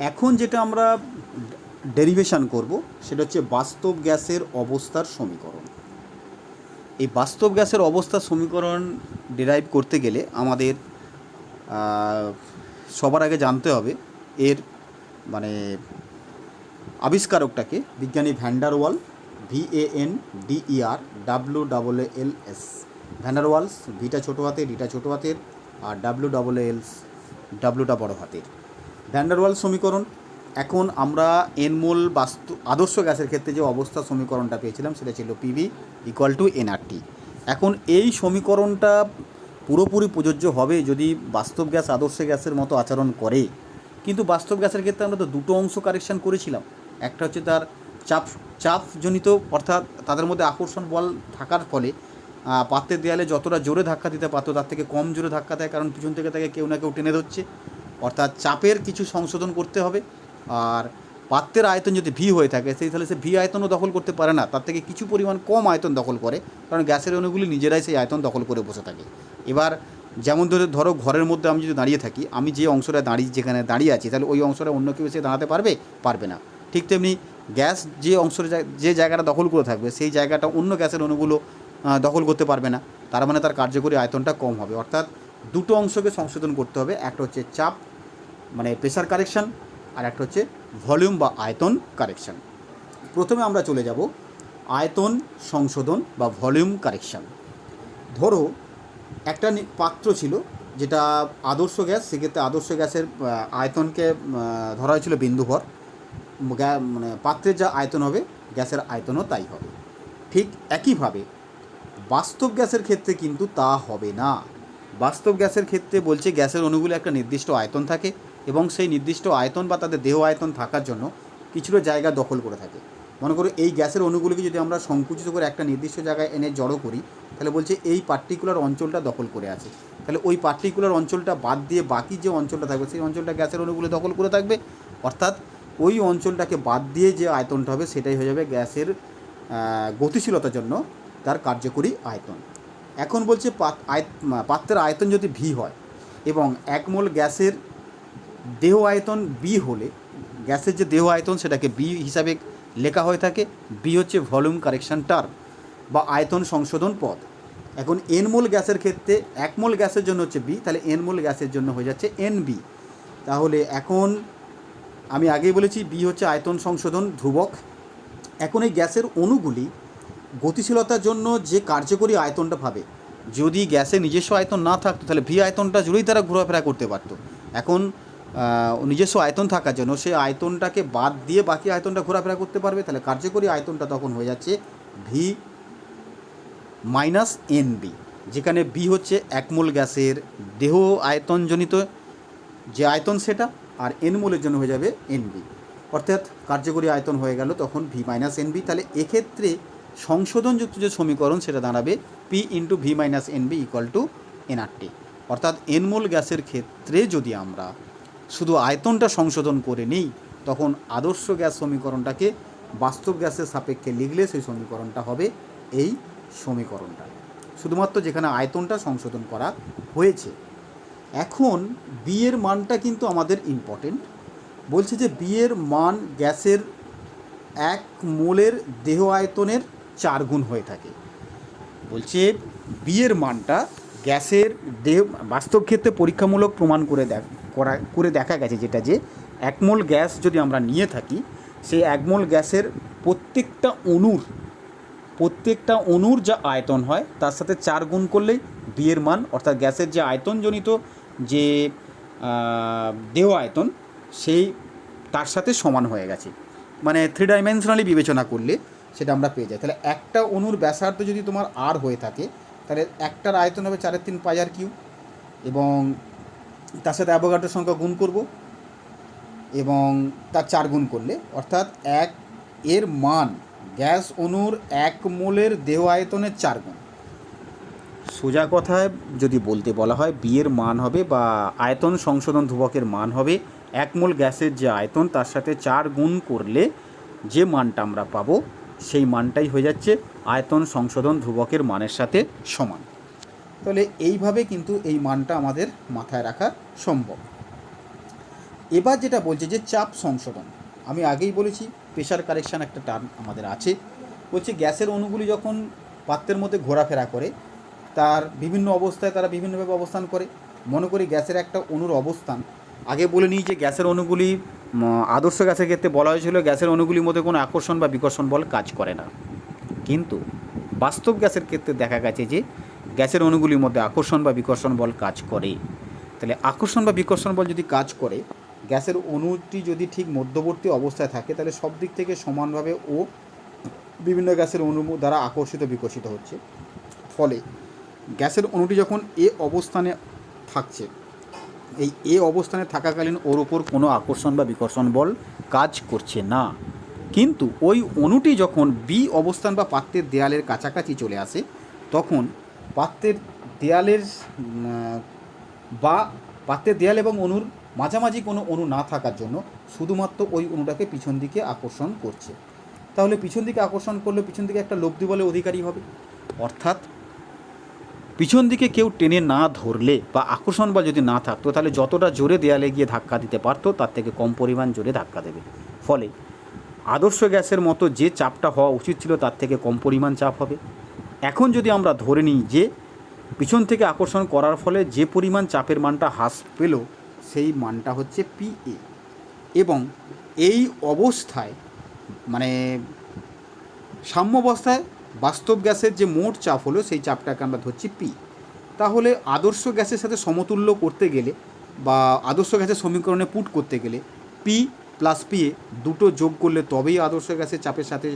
এখন যেটা আমরা ডেরিভেশন করব সেটা হচ্ছে বাস্তব গ্যাসের অবস্থার সমীকরণ। এই বাস্তব গ্যাসের অবস্থার সমীকরণ ডিরাইভ করতে গেলে আমাদের সবার আগে জানতে হবে এর মানে আবিষ্কারকটাকে, বিজ্ঞানী ভ্যান্ডার ওয়াল, VANDER WLS। ভ্যান্ডার ওয়ালস, ভিটা ছোটো হাতের, ডিটা ছোটো হাতের, আর WLS ডাব্লুটা বড় হাতের। ভ্যান্ডার ওয়াল সমীকরণ। এখন আমরা এনমোল আদর্শ গ্যাসের ক্ষেত্রে যে অবস্থা সমীকরণটা পেয়েছিলাম সেটা ছিল PV = nRT। এখন এই সমীকরণটা পুরোপুরি প্রযোজ্য হবে যদি বাস্তব গ্যাস আদর্শ গ্যাসের মতো আচরণ করে। কিন্তু বাস্তব গ্যাসের ক্ষেত্রে আমরা তো দুটো অংশ কারেকশান করেছিলাম। একটা হচ্ছে তার চাপজনিত, অর্থাৎ তাদের মধ্যে আকর্ষণ বল থাকার ফলে পাত্রের দেয়ালে যতটা জোরে ধাক্কা দিতে পারতো তার থেকে কম জোরে ধাক্কা দেয়, কারণ পিছন থেকে তাকে কেউ না কেউ টেনে ধরছে। অর্থাৎ চাপের কিছু সংশোধন করতে হবে। আর পাত্রের আয়তন যদি ভি হয়ে থাকে তাহলে সে ভি আয়তনও দখল করতে পারে না, তার থেকে কিছু পরিমাণ কম আয়তন দখল করে, কারণ গ্যাসের অণুগুলি নিজেরাই সেই আয়তন দখল করে বসে থাকে। এবার যেমন ধরো ঘরের মধ্যে আমি যদি দাঁড়িয়ে থাকি, আমি যে অংশটা যেখানে দাঁড়িয়ে আছি তাহলে ওই অংশটা অন্য কেউ এসে দাঁড়াতে পারবে না। ঠিক তেমনি গ্যাস যে জায়গাটা দখল করে থাকবে সেই জায়গাটা অন্য গ্যাসের অণুগুলো দখল করতে পারবে না। তার মানে তার কার্যকরী আয়তনটা কম হবে। অর্থাৎ দুটো অংশকে সংশোধন করতে হবে, একটা হচ্ছে চাপ মানে প্রেসার কারেকশান, আর একটা হচ্ছে ভলিউম বা আয়তন কারেকশান। প্রথমে আমরা চলে যাব আয়তন সংশোধন বা ভলিউম কারেকশান। ধরো একটা পাত্র ছিল যেটা আদর্শ গ্যাস, সেক্ষেত্রে আদর্শ গ্যাসের আয়তনকে ধরা হয়েছিল বিন্দুভর। মানে পাত্রের যা আয়তন হবে গ্যাসের আয়তনও তাই হবে। ঠিক একইভাবে বাস্তব গ্যাসের ক্ষেত্রে কিন্তু তা হবে না। বাস্তব গ্যাসের ক্ষেত্রে বলছে গ্যাসের অণুগুলো একটা নির্দিষ্ট আয়তন থাকে এবং সেই নির্দিষ্ট আয়তন বা তাদের দেহ আয়তন থাকার জন্য কিছুটা জায়গা দখল করে থাকে। মনে করো এই গ্যাসের অণুগুলিকে যদি আমরা সংকুচিত করে একটা নির্দিষ্ট জায়গায় এনে জড়ো করি, তাহলে বলছে এই পার্টিকুলার অঞ্চলটা দখল করে আছে। তাহলে ওই পার্টিকুলার অঞ্চলটা বাদ দিয়ে বাকি যে অঞ্চলটা থাকবে সেই অঞ্চলটা গ্যাসের অণুগুলো দখল করে থাকবে। অর্থাৎ ওই অঞ্চলটাকে বাদ দিয়ে যে আয়তনটা হবে সেটাই হয়ে যাবে গ্যাসের গতিশীলতার জন্য তার কার্যকরী আয়তন। এখন বলছে পাত্রের আয়তন যদি ভি হয় এবং 1 মোল গ্যাসের দেহ আয়তন বি হলে গ্যাসের যে দেহ আয়তন সেটাকে বি হিসাবে লেখা হয়ে থাকে। বি হচ্ছে ভলিউম কারেকশান টার্ম বা আয়তন সংশোধন পদ। এখন এন মোল গ্যাসের ক্ষেত্রে 1 মোল গ্যাসের জন্য হচ্ছে বি, তাহলে এন মোল গ্যাসের জন্য হয়ে যাচ্ছে NB। তাহলে এখন আমি আগেই বলেছি বি হচ্ছে আয়তন সংশোধন ধ্রুবক। এখন এই গ্যাসের অণুগুলি গতিশীলতার জন্য যে কার্যকরী আয়তনটা পাবে, যদি গ্যাসের নিজস্ব আয়তন না থাকতো তাহলে ভি আয়তনটা জুড়েই তারা ঘোরাফেরা করতে পারতো। এখন নিজস্ব আয়তন থাকার জন্য সেই আয়তনটাকে বাদ দিয়ে বাকি আয়তনটা ঘোরাফেরা করতে পারবে, তাহলে কার্যকরী আয়তনটা তখন হয়ে যাচ্ছে ভি মাইনাস NB, যেখানে বি হচ্ছে 1 মোল গ্যাসের দেহ আয়তনজনিত যে আয়তন সেটা, আর এন মোলের জন্য হয়ে যাবে NB। অর্থাৎ কার্যকরী আয়তন হয়ে গেল তখন ভি মাইনাস NB। তাহলে এক্ষেত্রে সংশোধনযুক্ত যে সমীকরণ সেটা দাঁড়াবে P × V - NB = nRT। অর্থাৎ এন মোল গ্যাসের ক্ষেত্রে যদি আমরা শুধু আয়তনটা সংশোধন করে নিই তখন আদর্শ গ্যাস সমীকরণটাকে বাস্তব গ্যাসের সাপেক্ষে লিখলে সেই সমীকরণটা হবে এই সমীকরণটা, শুধুমাত্র যেখানে আয়তনটা সংশোধন করা হয়েছে। এখন বি এর মানটা কিন্তু আমাদের ইম্পর্টেন্ট। বলছে যে বি এর মান গ্যাসের 1 মোলের দেহ আয়তনের 4 গুণ হয়ে থাকে। বলছে বি এর মানটা গ্যাসের দেহ বাস্তব ক্ষেত্রে পরীক্ষামূলক প্রমাণ করে দেখা গেছে যেটা যে 1 মোল গ্যাস যদি আমরা নিয়ে থাকি, সেই 1 মোল গ্যাসের প্রত্যেকটা অণুর যা আয়তন হয় তার সাথে 4 গুণ করলেই বি এর মান, অর্থাৎ গ্যাসের যে আয়তনজনিত যে দেহ আয়তন সেই তার সাথে সমান হয়ে গেছে। মানে 3 ডাইমেনশনালি বিবেচনা করলে সেটা আমরা পেয়ে যাই। তাহলে একটা অণুর ব্যাসার্ধ যদি তোমার আর হয়ে থাকে তাহলে একটার আয়তন হবে 4/3 πr³ এবং তার সাথে অ্যাভোগাড্রোর সংখ্যা গুণ করব এবং তার 4 গুণ করলে, অর্থাৎ 1 এর মান গ্যাস অণুর 1 মোলের দেহ আয়তনের 4 গুণ। সোজা কথায় যদি বলতে বলা হয় বি এর মান হবে বা আয়তন সংশোধন ধ্রুবকের মান হবে 1 মোল গ্যাসের যে আয়তন তার সাথে 4 গুণ করলে যে মানটা আমরা পাবো সেই মানটাই হয়ে যাচ্ছে আয়তন সংশোধন ধ্রুবকের মানের সাথে সমান। তাহলে এইভাবে কিন্তু এই মানটা আমাদের মাথায় রাখা সম্ভব। এবার যেটা বলছে যে চাপ সংশোধন, আমি আগেই বলেছি প্রেশার কারেকশান একটা টার্ম আমাদের আছে। বলছে গ্যাসের অণুগুলি যখন পাত্রের মধ্যে ঘোরাফেরা করে তার বিভিন্ন অবস্থায় তারা বিভিন্নভাবে অবস্থান করে। মনে করি গ্যাসের একটা অণুর অবস্থান, আগে বলে নিই যে গ্যাসের অণুগুলি আদর্শ গ্যাসের ক্ষেত্রে বলা হয়েছিল গ্যাসের অণুগুলির মধ্যে কোনো আকর্ষণ বা বিকর্ষণ বল কাজ করে না, কিন্তু বাস্তব গ্যাসের ক্ষেত্রে দেখা গেছে যে গ্যাসের অণুগুলির মধ্যে আকর্ষণ বা বিকর্ষণ বল কাজ করে। তাহলে আকর্ষণ বা বিকর্ষণ বল যদি কাজ করে, গ্যাসের অণুটি যদি ঠিক মধ্যবর্তী অবস্থায় থাকে তাহলে সব দিক থেকে সমানভাবে ও বিভিন্ন গ্যাসের অণু দ্বারা আকর্ষিত বিকশিত হচ্ছে। ফলে গ্যাসের অণুটি যখন এ অবস্থানে থাকছে, এই এ অবস্থানে থাকাকালীন ওর ওপর কোনো আকর্ষণ বা বিকর্ষণ বল কাজ করছে না। কিন্তু ওই অণুটি যখন বি অবস্থান বা পাত্রের দেয়ালের কাছাকাছি চলে আসে, তখন পাত্রের দেয়ালের বা পাত্রের দেয়াল এবং অণুর মাঝামাঝি কোনো অণু না থাকার জন্য শুধুমাত্র ওই অণুটাকে পিছন দিকে আকর্ষণ করছে। তাহলে পিছন দিকে আকর্ষণ করলে পিছন দিকে একটা লব্ধি বলে অধিকারী হবে, অর্থাৎ পিছন দিকে কেউ টেনে না ধরলে বা আকর্ষণ বল যদি না থাকতো তাহলে যতটা জোরে দেয়ালে গিয়ে ধাক্কা দিতে পারতো তার থেকে কম পরিমাণ জোরে ধাক্কা দেবে। ফলে আদর্শ গ্যাসের মতো যে চাপটা হওয়া উচিত ছিল তার থেকে কম পরিমাণ চাপ হবে। এখন যদি আমরা ধরে নিই যে পিছন থেকে আকর্ষণ করার ফলে যে পরিমাণ চাপের মানটা হ্রাস পেল সেই মানটা হচ্ছে পিএ, এবং এই অবস্থায় মানে সাম্যাবস্থায় বাস্তব গ্যাসের যে মোট চাপ হলো সেই চাপটাকে আমরা ধরছি পি। তাহলে আদর্শ গ্যাসের সাথে সমতুল্য করতে গেলে বা আদর্শ গ্যাসের সমীকরণে পুট করতে গেলে পি প্লাস পিএ দুটো যোগ করলে তবেই আদর্শ গ্যাসের চাপের সাথে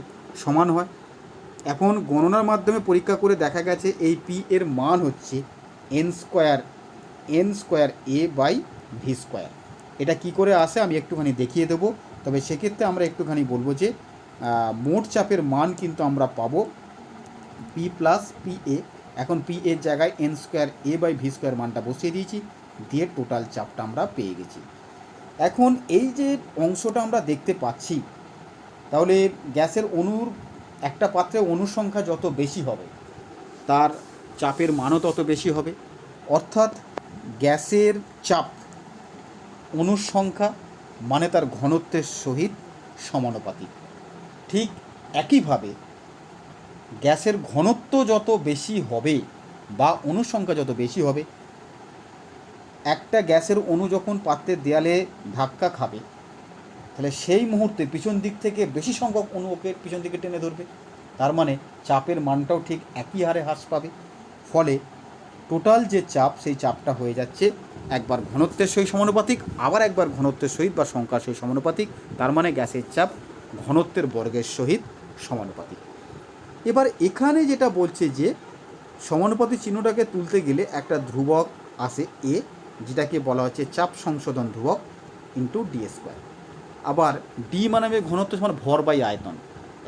সমান হয়। এখন গণনার মাধ্যমে পরীক্ষা করে দেখা গেছে এই পি এর মান হচ্ছে N square A by V square. এটা কি করে আসে আমি একটুখানি দেখিয়ে দেবো, তবে সেক্ষেত্রে আমরা একটুখানি বলবো যে মোট চাপের মান কিন্তু আমরা পাবো পি প্লাস পি এ। এখন পি এর জায়গায় N square A by V square মানটা বসিয়ে দিয়েছি, দিয়ে টোটাল চাপটা আমরা পেয়ে গেছি। এখন এই যে অংশটা আমরা দেখতে পাচ্ছি, তাহলে গ্যাসের অণুর একটা পাত্রে অণুর সংখ্যা যত বেশি হবে তার চাপের মানও তত বেশি হবে, অর্থাৎ গ্যাসের চাপ অণুর সংখ্যা মানে তার ঘনত্বের সহিত সমানুপাতিক। ঠিক একইভাবে গ্যাসের ঘনত্ব যত বেশি হবে বা অণুর সংখ্যা যত বেশি হবে, একটা গ্যাসের অণু যখন পাত্রের দেয়ালে ধাক্কা খাবে তাহলে সেই মুহূর্তে পিছন দিক থেকে বেশি সংখ্যক অণু ওকে পিছন দিকে টেনে ধরবে, তার মানে চাপের মানটাও ঠিক একই হারে হ্রাস পাবে। ফলে টোটাল যে চাপ সেই চাপটা হয়ে যাচ্ছে একবার ঘনত্বের সহিত সমানুপাতিক, আবার একবার ঘনত্বের সহিত বা সংখ্যার সহিত সমানুপাতিক, তার মানে গ্যাসের চাপ ঘনত্বের বর্গের সহিত সমানুপাতিক। এবার এখানে যেটা বলছে যে সমানুপাতিক চিহ্নটাকে তুলতে গেলে একটা ধ্রুবক আসে এ, যেটাকে বলা হচ্ছে চাপ সংশোধন ধ্রুবক ইন্টু ডি স্কোয়ার। আবার ডি মানে ঘনত্ব সমান ভর বাই আয়তন।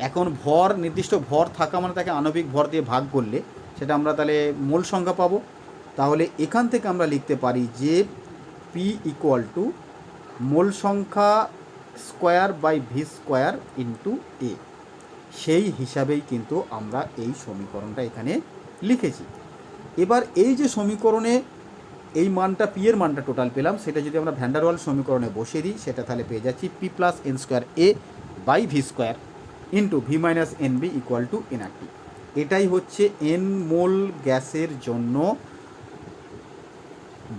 এখন ভর নির্দিষ্ট ভর থাকা মানে তাকে আণবিক ভর দিয়ে ভাগ করলে সেটা আমরা তাহলে মোল সংখ্যা পাবো। তাহলে এখান থেকে আমরা লিখতে পারি যে পি ইকুয়াল টু মোল সংখ্যা square by V square into A. সেই হিসাবেই কিন্তু আমরা এই সমীকরণটা এখানে লিখেছি। এবার এই যে সমীকরণে এই মানটা পি এর মানটা টোটাল পেলাম, সেটা যদি আমরা ভ্যান ডার ওয়ালস সমীকরণে বসিয়ে দিই সেটা তাহলে পেয়ে যাচ্ছি P plus N square A by V square into V minus N B equal to NRT. এটাই হচ্ছে এন মোল গ্যাসের জন্য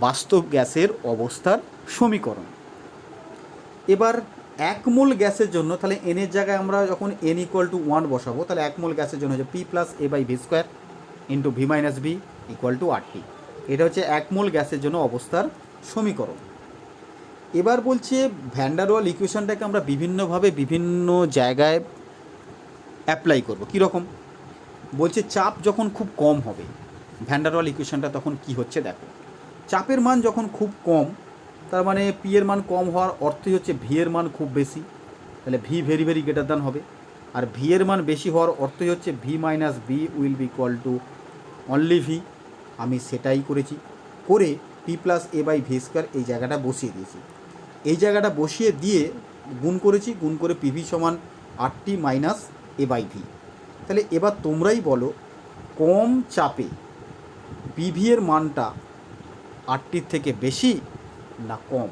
বাস্তব গ্যাসের অবস্থার সমীকরণ। এবার এক মোল গ্যাসের জন্য তাহলে এনের জায়গায় আমরা যখন এন ইকুয়াল টু 1 বসাবো তাহলে এক মোল গ্যাসের জন্য হচ্ছে P plus A by V square into V minus B equal to RT. এটা হচ্ছে এক মোল গ্যাসের জন্য অবস্থার সমীকরণ। এবার বলছে ভ্যান ডার ওয়াল ইকুয়েশনটাকে আমরা বিভিন্নভাবে বিভিন্ন জায়গায় অ্যাপ্লাই করব। কীরকম বলছে, চাপ যখন খুব কম হবে ভ্যান ডার ওয়াল ইকুয়েশনটা তখন কি হচ্ছে দেখো। চাপের মান যখন খুব কম, তার মানে পি এর মান কম হওয়ার অর্থই হচ্ছে ভি এর মান খুব বেশি, তাহলে V very very greater than হবে। আর ভি এর মান বেশি হওয়ার অর্থই হচ্ছে V minus B will be equal to only V. আমি সেটাই করেছি, করে P plus A by V square এই জায়গাটা বসিয়ে দিয়েছি। এই জায়গাটা বসিয়ে দিয়ে গুণ করেছি, গুণ করে পিভি সমান RT minus A by V. তাহলে এবার তোমরাই বলো কম চাপে পিভি এর মানটা আরটির থেকে বেশি না কম?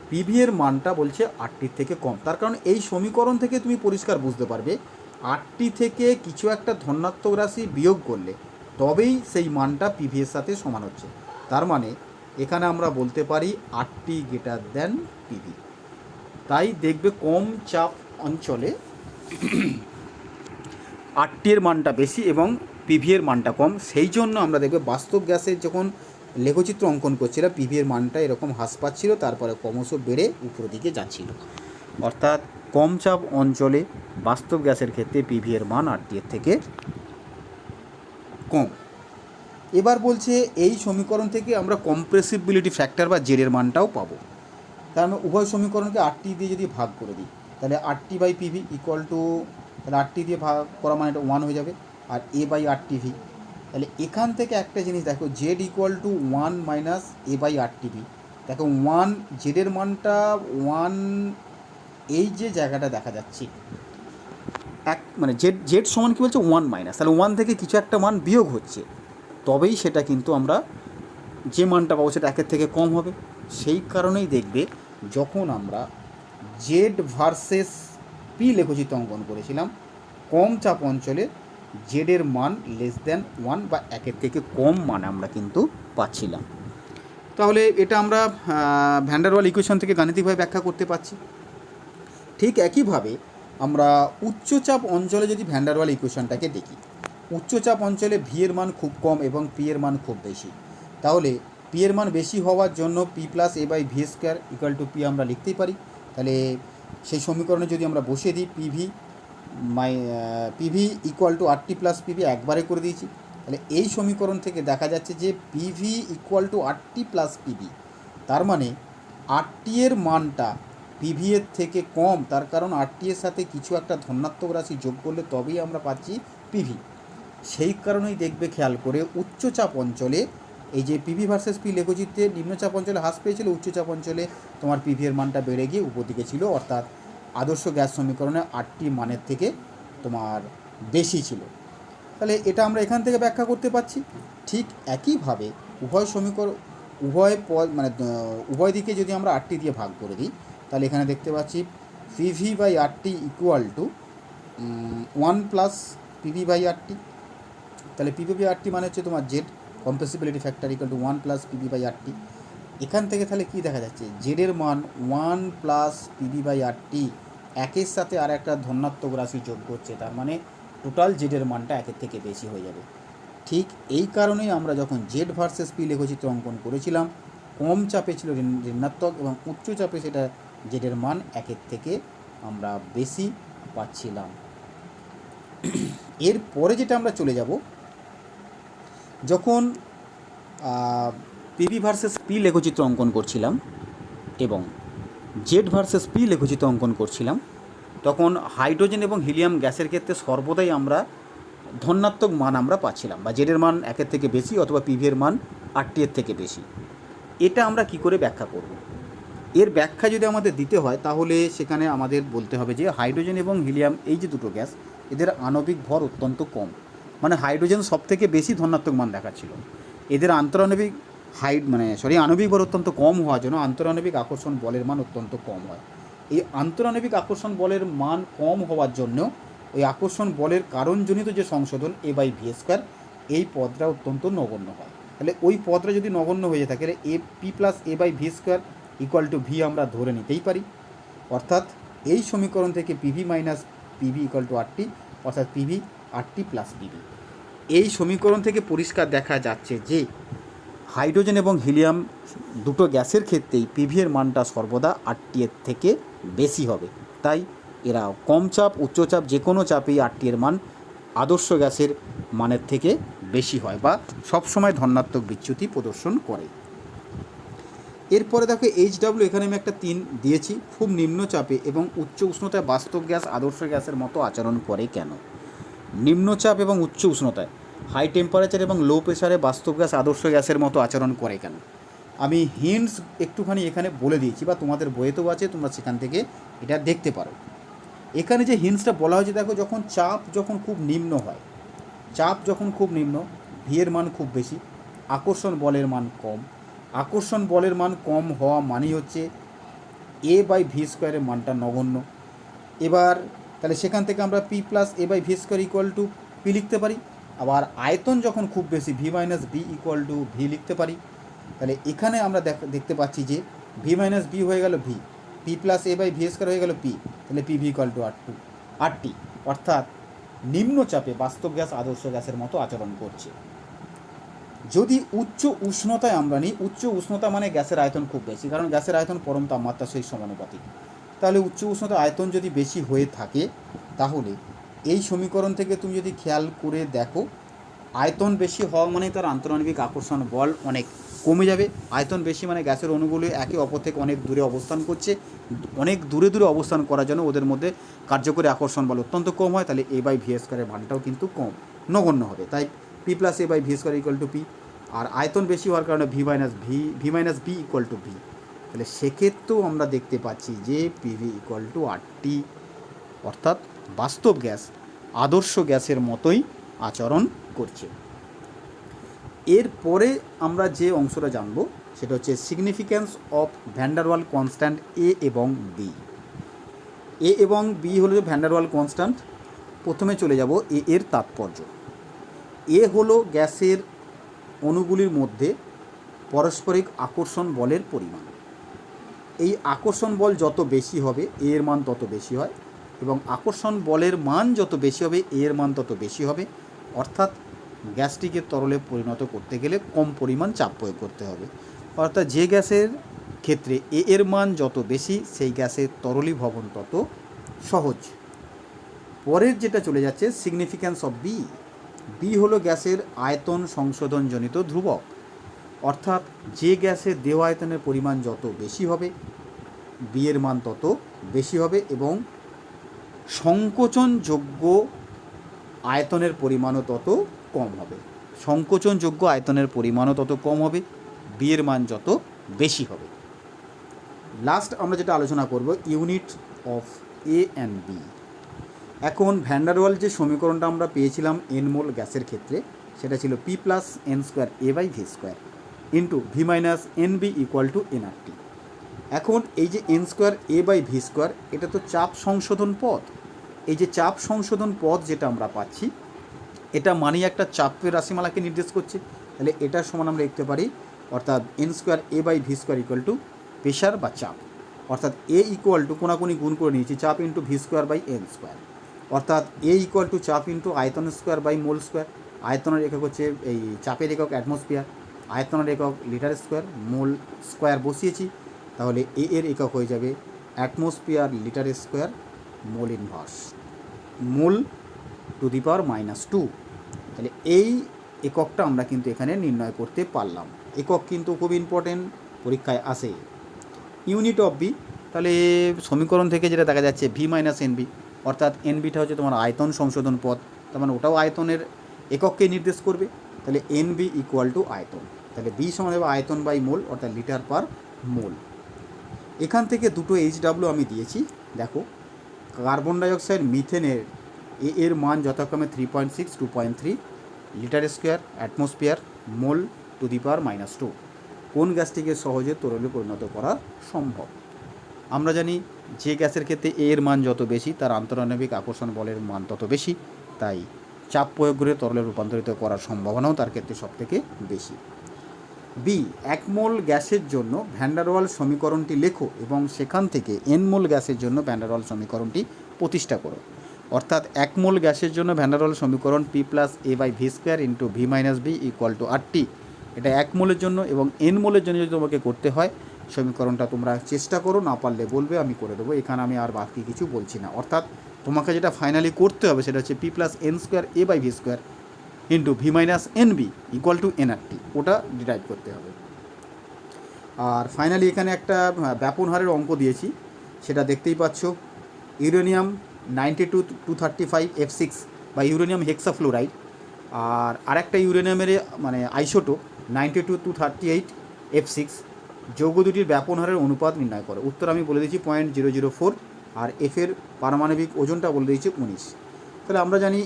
পিভি এর মানটা বলছে আটটির থেকে কম। তার কারণ এই সমীকরণ থেকে তুমি পরিষ্কার বুঝতে পারবে আটটি থেকে কিছু একটা ধনাত্মক রাশি বিয়োগ করলে তবেই সেই মানটা পিভি এর সাথে সমান হচ্ছে। তার মানে এখানে আমরা বলতে পারি আটটি গ্রেটার দেন পিভি। তাই দেখবে কম চাপ অঞ্চলে আটটির মানটা বেশি এবং পিভি এর মানটা কম। সেই জন্য আমরা দেখবে বাস্তব গ্যাসের যখন লেখচিত্র অঙ্কন করছিলাম পিভি এর মানটা এরকম হ্রাস পাচ্ছিল, তারপরে ক্রমশ বেড়ে উপরের দিকে যাচ্ছিল। অর্থাৎ কম চাপ অঞ্চলে বাস্তব গ্যাসের ক্ষেত্রে পিভি এর মান আটটি এর থেকে কম। এবার বলছে এই সমীকরণ থেকে আমরা কম্প্রেসিবিলিটি ফ্যাক্টর বা জেড এর মানটাও পাবো। তার মানে উভয় সমীকরণকে আটটি দিয়ে যদি ভাগ করে দিই তাহলে আটটি বাই পিভি ইকুয়াল টু, তাহলে আটটি দিয়ে ভাগ করা মানে এটা 1 হয়ে যাবে, আর এ বাই আটটি ভি। তাহলে এখান থেকে একটা জিনিস দেখো, Z equal to 1 minus A by RT V. দেখো 1 জেডের মানটা 1, এই যে জায়গাটা দেখা যাচ্ছে এক মানে জেড জেড সমান কী বলছে 1 মাইনাস, তাহলে 1 থেকে কিছু একটা মান বিয়োগ হচ্ছে, তবেই সেটা কিন্তু আমরা যে মানটা পাবো সেটা একের থেকে কম হবে। সেই কারণেই দেখবে যখন আমরা জেড ভার্সেস পি লেখচিত্র অঙ্কন করেছিলাম কম চাপ অঞ্চলে জেডের মান লেস দ্যান 1 বা একের থেকে কম মান আমরা কিন্তু পাচ্ছিলাম। তাহলে এটা আমরা ভ্যান ডার ওয়াল ইকুয়েশন থেকে গাণিতিকভাবে ব্যাখ্যা করতে পারছি। ঠিক একইভাবে আমরা উচ্চচাপ অঞ্চলে যদি ভ্যান ডার ওয়াল ইকুয়েশনটাকে দেখি, উচ্চচাপ অঞ্চলে ভি এর মান খুব কম এবং পি এর মান খুব বেশি, তাহলে পি এর মান বেশি হওয়ার জন্য P plus A by V square equal to P আমরা লিখতেই পারি। তাহলে সেই সমীকরণে যদি আমরা বসিয়ে দিই PV equal to RT plus PV একবারে করে দিয়েছি, তাহলে এই সমীকরণ থেকে দেখা যাচ্ছে যে P V equal to RT plus PV, তার মানে আরটি এর মানটা পিভি এর থেকে কম। তার কারণ আরটি এর সাথে কিছু একটা ধনাত্মক রাশি যোগ করলে তবেই আমরা পাচ্ছি পিভি। সেই কারণেই দেখবে খেয়াল করে উচ্চচাপ অঞ্চলে এই যে পিভি ভার্সেস পি লেখচিত্রে নিম্নচাপ অঞ্চলে হ্রাস পেয়েছিল, উচ্চচাপ অঞ্চলে তোমার পিভি এর মানটা বেড়ে গিয়ে উপর দিকে ছিল, অর্থাৎ আদর্শ গ্যাস সমীকরণে আটটি মানের থেকে তোমার বেশি ছিল। তাহলে এটা আমরা এখান থেকে ব্যাখ্যা করতে পারছি। ঠিক একইভাবে উভয় সমীকরণ উভয় দিকে যদি আমরা আটটি দিয়ে ভাগ করে দিই তাহলে এখানে দেখতে পাচ্ছি PV by RT equal to 1 plus PV by RT. তাহলে পিভি বাই আরটি মানে হচ্ছে তোমার Z compressibility factor equal to 1 plus PV by RT. এখান থেকে তাহলে কী দেখা যাচ্ছে, জেডের মান 1 প্লাস পিভি বাই আরটি একের সাথে আর একটা ধনাত্মক রাশি যোগ করছে, তার মানে টোটাল জেডের মানটা একের থেকে বেশি হয়ে যাবে। ঠিক এই কারণেই আমরা যখন জেড ভার্সেস পি লেখচিত্র অঙ্কন করেছিলাম কম চাপে ছিল ঋণাত্মক এবং উচ্চ চাপে সেটা জেডের মান একের থেকে আমরা বেশি পাচ্ছিলাম। এরপরে যেটা আমরা চলে যাব, যখন পিভি ভার্সেস পি লেখচিত্র অঙ্কন করছিলাম এবং জেড ভার্সেস পি লেখচিত্র অঙ্কন করছিলাম, তখন হাইড্রোজেন এবং হিলিয়াম গ্যাসের ক্ষেত্রে সর্বদাই আমরা ধনাত্মক মান আমরা পাচ্ছিলাম, বা জেডের মান একের থেকে বেশি অথবা পিভি এর মান আরটি এর থেকে বেশি। এটা আমরা কি করে ব্যাখ্যা করব? এর ব্যাখ্যা যদি আমাদের দিতে হয় তাহলে সেখানে আমাদের বলতে হবে যে হাইড্রোজেন এবং হিলিয়াম এই যে দুটো গ্যাস এদের আণবিক ভর অত্যন্ত কম, মানে হাইড্রোজেন সব থেকে বেশি ধনাত্মক মান দেখাচ্ছিল, এদের আন্তরাণবিক আণবিক ভর অত্যন্ত কম হওয়ার জন্য আন্তরাণবিক আকর্ষণ বলের মান অত্যন্ত কম হয়। এই আন্তরাণবিক আকর্ষণ বলের মান কম হওয়ার জন্য ওই আকর্ষণ বলের কারণজনিত যে সংশোধন এ বাই ভি স্কোয়ার, এই পদটা অত্যন্ত নগণ্য হয়। তাহলে ওই পদটা যদি নগণ্য হয়ে থাকে তাহলে A P plus A by V square equal to V আমরা ধরে নিতেই পারি। অর্থাৎ এই সমীকরণ থেকে PV minus PV equal to RT, অর্থাৎ পিভি আরটি প্লাস পিভি। এই সমীকরণ থেকে পরিষ্কার দেখা যাচ্ছে যে হাইড্রোজেন এবং হিলিয়াম দুটো গ্যাসের ক্ষেত্রেই পিভি এর মানটা সর্বদা আরটি এর থেকে বেশি হবে। তাই এরা কম চাপ উচ্চচাপ যে কোনো চাপেই আরটি এর মান আদর্শ গ্যাসের মানের থেকে বেশি হয় বা সবসময় ধনাত্মক বিচ্যুতি প্রদর্শন করে। এরপরে দেখো HW, এখানে আমি একটা 3 দিয়েছি। খুব নিম্ন চাপে এবং উচ্চ উষ্ণতায় বাস্তব গ্যাস আদর্শ গ্যাসের মতো আচরণ করে কেন? নিম্নচাপ এবং উচ্চ উষ্ণতায় হাই টেম্পারেচার এবং লো প্রেশারে বাস্তব গ্যাস আদর্শ গ্যাসের মতো আচরণ করে কেন? আমি হিন্টস একটুখানি এখানে বলে দিয়েছি বা তোমাদের বইয়েতেও আছে, তোমরা সেখান থেকে এটা দেখতে পারো। এখানে যে হিন্টসটা বলা হয়েছে দেখো, চাপ যখন খুব নিম্ন হয়, চাপ যখন খুব নিম্ন, ভি এর মান খুব বেশি, আকর্ষণ বলের মান কম। আকর্ষণ বলের মান কম হওয়া মানেই হচ্ছে এ বাই ভি স্কোয়ারের মানটা নগণ্য। এবার তাহলে সেখান থেকে আমরা P plus A by V square equal to P লিখতে পারি। আবার আয়তন যখন খুব বেশি V minus B equal to V লিখতে পারি। তাহলে এখানে আমরা দেখতে পাচ্ছি যে ভি মাইনাস বি হয়ে গেল V, P plus A by V square হয়ে গেল পি, তাহলে P V equal to R T, অর্থাৎ নিম্নচাপে বাস্তব গ্যাস আদর্শ গ্যাসের মতো আচরণ করছে। যদি উচ্চ উষ্ণতায় আমরা নিই, উচ্চ উষ্ণতা মানে গ্যাসের আয়তন খুব বেশি, কারণ গ্যাসের আয়তন পরম তাপমাত্রা সেই সমানুপাতিক। তাহলে উচ্চ উষ্ণতা আয়তন যদি বেশি হয়ে থাকে, তাহলে এই সমীকরণ থেকে তুমি যদি খেয়াল করে দেখো, আয়তন বেশি হওয়া মানে তার আন্তঃআণবিক আকর্ষণ বল অনেক কমে যাবে। আয়তন বেশি মানে গ্যাসের অণুগুলি একে অপর থেকে অনেক দূরে অবস্থান করছে, অনেক দূরে দূরে অবস্থান করার জন্য ওদের মধ্যে কার্যকরী আকর্ষণ বল অত্যন্ত কম হয়। তাহলে এ বাই ভি স্কোয়ারের মানটাও কিন্তু কম, নগণ্য হবে। তাই P plus A by V square equal to P. আর আয়তন বেশি হওয়ার কারণে V minus B equal to V. তাহলে সেক্ষেত্রেও আমরা দেখতে পাচ্ছি যে P V equal to R T, অর্থাৎ বাস্তব গ্যাস আদর্শ গ্যাসের মতোই আচরণ করছে। এরপরে আমরা যে অংশটা জানবো সেটা হচ্ছে significance of van der Waals constant A এবং বি। এ এবং বি হলো ভ্যান ডার ওয়াল কনস্ট্যান্ট। প্রথমে চলে যাব এ এর তাৎপর্য। এ হলো গ্যাসের অণুগুলির মধ্যে পারস্পরিক আকর্ষণ বলের পরিমাণ। এই আকর্ষণ বল যত বেশি হবে এ এর মান তত বেশি হয়, এবং আকর্ষণ বলের মান যত বেশি হবে এ এর মান তত বেশি হবে। অর্থাৎ গ্যাসটিকে তরলে পরিণত করতে গেলে কম পরিমাণ চাপ প্রয়োগ করতে হবে। অর্থাৎ যে গ্যাসের ক্ষেত্রে এ এর মান যত বেশি সেই গ্যাসের তরলীভবন তত সহজ। পরের যেটা চলে যাচ্ছে সিগনিফিক্যান্স অফ বি। বি হলো গ্যাসের আয়তন সংশোধনজনিত ধ্রুবক। অর্থাৎ যে গ্যাসের দেহ আয়তনের পরিমাণ যত বেশি হবে বি এর মান তত বেশি হবে, এবং সংকোচনযোগ্য আয়তনের পরিমাণও তত কম হবে। সংকোচনযোগ্য আয়তনের পরিমাণও তত কম হবে, বি এর মান যত বেশি হবে। লাস্ট আমরা যেটা আলোচনা করব unit of A and B. এখন ভ্যান ডার ওয়াল যে সমীকরণটা আমরা পেয়েছিলাম এন মোল গ্যাসের ক্ষেত্রে, সেটা ছিল P plus N square A by V square into V minus N B equal to N R T. এখন এই যে N square A by V square, এটা তো চাপ সংশোধন পদ। এই যে চাপ সংশোধন পদ যেটা আমরা পাচ্ছি, এটা মানেই একটা চাপের রাশিমালাকে নির্দেশ করছে। তাহলে এটার সমান আমরা লিখতে পারি, অর্থাৎ N square A by V square equal to pressure বা চাপ। অর্থাৎ এ ইকুয়াল টু কোনাকুনি গুণ করে নিয়েছি চাপ into V square by N square. অর্থাৎ এ ইকুয়াল টু চাপ ইন্টু আয়তন স্কোয়ার বাই মোল স্কোয়ার। আয়তনের একক হচ্ছে এই চাপের একক অ্যাটমসফিয়ার, আয়তনের একক লিটার স্কোয়ার, মোল স্কোয়ার বসিয়েছি। তাহলে এ এর একক হয়ে যাবে atmosphere litre square mole inverse, mole to the power -2। তাহলে এই এককটা আমরা কিন্তু এখানে নির্ণয় করতে পারলাম। একক কিন্তু খুব ইম্পর্টেন্ট, পরীক্ষায় আসে। ইউনিট অফ বি, তাহলে সমীকরণ থেকে যেটা দেখা যাচ্ছে ভি মাইনাস এন বি, অর্থাৎ এন বিটা হচ্ছে তোমার আয়তন সংশোধন পদ, তার মানে ওটাও আয়তনের একককে নির্দেশ করবে। তাহলে এন বি ইকুয়াল টু আয়তন, তাহলে বি সমান হবে আয়তন বাই মোল, অর্থাৎ লিটার পার মোল। এখান থেকে দুটো এইচডাব্লিউ আমি দিয়েছি। দেখো, কার্বন ডাইঅক্সাইড মিথেনের এ এর মান যথাক্রমে 3.6, 2.3 litre square atmosphere mole to the power -2। কোন গ্যাসটিকে সহজে তরলে পরিণত করা সম্ভব? আমরা জানি যে গ্যাসের ক্ষেত্রে এ এর মান যত বেশি তার আন্তঃআণবিক আকর্ষণ বলের মান তত বেশি, তাই চাপ প্রয়োগ করে তরলে রূপান্তরিত করার সম্ভাবনাও তার ক্ষেত্রে সবথেকে বেশি। বি, এক মোল গ্যাসের জন্য ভ্যান ডার ওয়াল সমীকরণটি লেখো এবং সেখান থেকে এন মোল গ্যাসের জন্য ভ্যান ডার ওয়াল সমীকরণটি প্রতিষ্ঠা করো। অর্থাৎ এক মোল গ্যাসের জন্য ভ্যান ডার ওয়াল সমীকরণ P plus A by V square into V minus B equal to R T. এটা এক মোলের জন্য, এবং এন মোলের জন্য যদি তোমাকে করতে হয় সমীকরণটা তোমরা চেষ্টা করো, না পারলে বলবে, আমি করে দেবো। এখানে আমি আর বাকি কিছু বলছি না। অর্থাৎ তোমাকে যেটা ফাইনালি করতে হবে সেটা হচ্ছে P plus N square A by V square into V minus N B equal to N R T, ওটা ডিরাইভ করতে হবে। আর ফাইনালি এখানে একটা ব্যাপন হারের অঙ্ক দিয়েছি, সেটা দেখতেই পাচ্ছ। ইউরেনিয়াম 92-235 F6 বা ইউরেনিয়াম হেক্সাফ্লোরাইড, আর আরেকটা ইউরেনিয়ামের মানে আইসোটোপ 92-238 F6, যৌগ দুটির ব্যাপন হারের অনুপাত নির্ণয় করো। উত্তর আমি বলে দিয়েছি 0.004, আর এফের পারমাণবিক ওজনটা বলে দিয়েছি 19। তাহলে আমরা জানি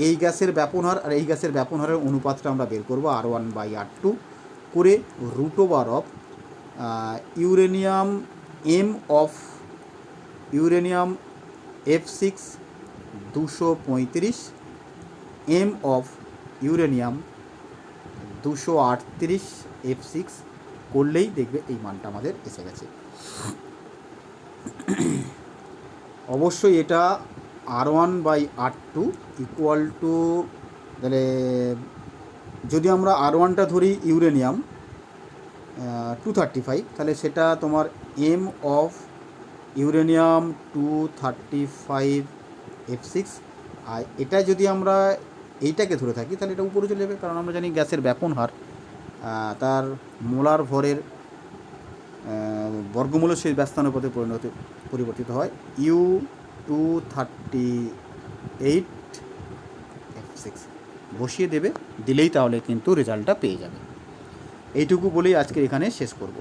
এই গ্যাসের ব্যাপন হার আর এই গ্যাসের ব্যাপন হারের অনুপাতটা আমরা বের করবো R1/R2 করে √অফ uranium M of uranium F6 235, M of uranium 238 F6 করলেই দেখবে এই মানটা আমাদের এসে গেছে। অবশ্যই এটা R1/R2 ইকুয়াল টু, তাহলে যদি আমরা R1টা ধরি ইউরেনিয়াম 235, তাহলে সেটা তোমার এম অফ ইউরেনিয়াম 235 F6, আর এটা যদি আমরা এইটাকে ধরে থাকি তাহলে এটা উপরে চলে যাবে, কারণ আমরা জানি গ্যাসের ব্যাপন হার তার মোলার ভরের বর্গমূলের সেই ব্যস্তানুপাতে পরিবর্তিত হয়। U238 F6 বসিয়ে দেবে, দিলেই তাহলে কিন্তু রেজাল্টটা পেয়ে যাবে। এইটুকু বলেই আজকে এখানে শেষ করব।